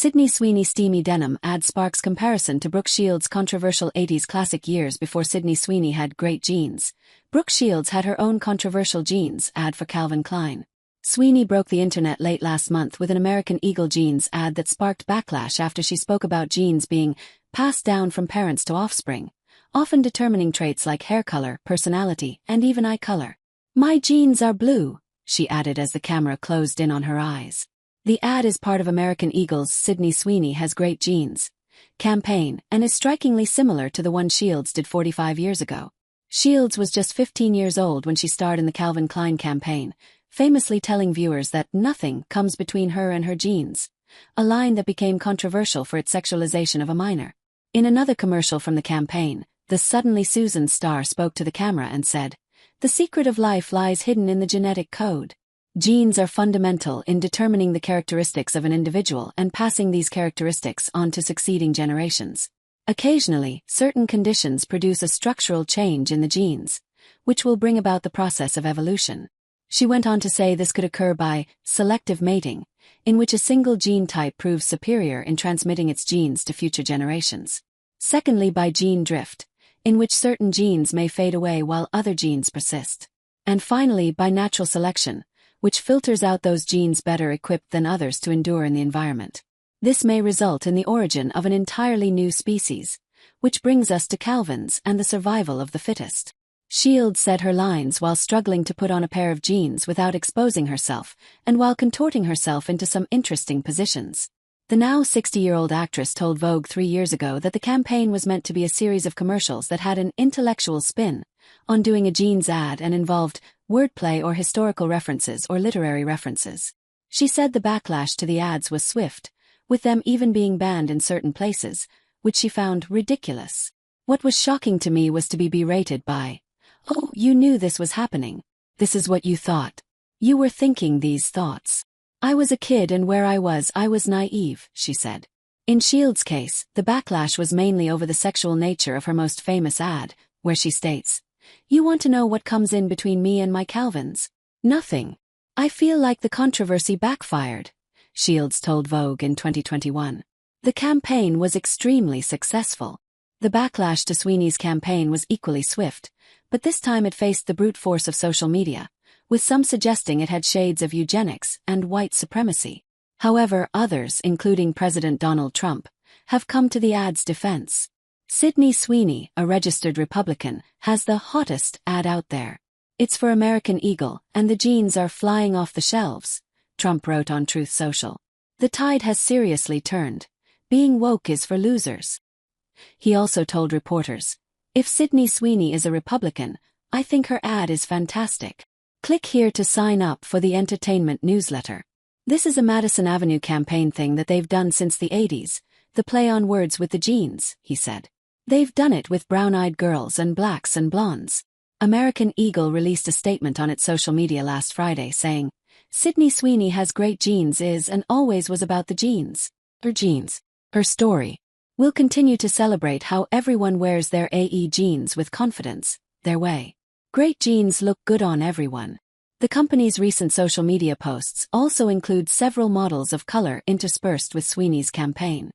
Sydney Sweeney steamy denim ad sparks comparison to Brooke Shields' controversial 80s classic. Years before Sydney Sweeney had great jeans, Brooke Shields had her own controversial jeans ad for Calvin Klein. Sweeney broke the internet late last month with an American Eagle jeans ad that sparked backlash after she spoke about jeans being passed down from parents to offspring, often determining traits like hair color, personality, and even eye color. "My jeans are blue," she added as the camera closed in on her eyes. The ad is part of American Eagle's "Sydney Sweeney Has Great Jeans" campaign and is strikingly similar to the one Shields did 45 years ago. Shields was just 15 years old when she starred in the Calvin Klein campaign, famously telling viewers that nothing comes between her and her jeans, a line that became controversial for its sexualization of a minor. In another commercial from the campaign, the Suddenly Susan star spoke to the camera and said, "The secret of life lies hidden in the genetic code. Genes are fundamental in determining the characteristics of an individual and passing these characteristics on to succeeding generations. Occasionally, certain conditions produce a structural change in the genes, which will bring about the process of evolution." She went on to say this could occur by selective mating, in which a single gene type proves superior in transmitting its genes to future generations. Secondly, by gene drift, in which certain genes may fade away while other genes persist. And finally, by natural selection, which filters out those genes better equipped than others to endure in the environment. This may result in the origin of an entirely new species, which brings us to Calvin's and the survival of the fittest. Shields said her lines while struggling to put on a pair of jeans without exposing herself, and while contorting herself into some interesting positions. The now 60-year-old actress told Vogue 3 years ago that the campaign was meant to be a series of commercials that had an intellectual spin on doing a jeans ad and involved wordplay or historical references or literary references. She said the backlash to the ads was swift, with them even being banned in certain places, which she found ridiculous. "What was shocking to me was to be berated by, 'Oh, you knew this was happening. This is what you thought. You were thinking these thoughts.' I was a kid and where I was naive," she said. In Shields' case, the backlash was mainly over the sexual nature of her most famous ad, where she states, "You want to know what comes in between me and my Calvins? Nothing. I feel like the controversy backfired," Shields told Vogue in 2021. The campaign was extremely successful. The backlash to Sweeney's campaign was equally swift, but this time it faced the brute force of social media, with some suggesting it had shades of eugenics and white supremacy. However, others, including President Donald Trump, have come to the ad's defense. Sydney Sweeney, a registered Republican, has the hottest ad out there. "It's for American Eagle, and the jeans are flying off the shelves," Trump wrote on Truth Social. "The tide has seriously turned. Being woke is for losers." He also told reporters, "If Sydney Sweeney is a Republican, I think her ad is fantastic. Click here to sign up for the entertainment newsletter." This is a Madison Avenue campaign thing that they've done since the 80s, the play on words with the jeans, he said. "They've done it with brown-eyed girls and blacks and blondes." American Eagle released a statement on its social media last Friday saying, "Sydney Sweeney Has Great Jeans is and always was about the jeans. Her jeans. Her story. We'll continue to celebrate how everyone wears their AE jeans with confidence, their way. Great jeans look good on everyone." The company's recent social media posts also include several models of color interspersed with Sweeney's campaign.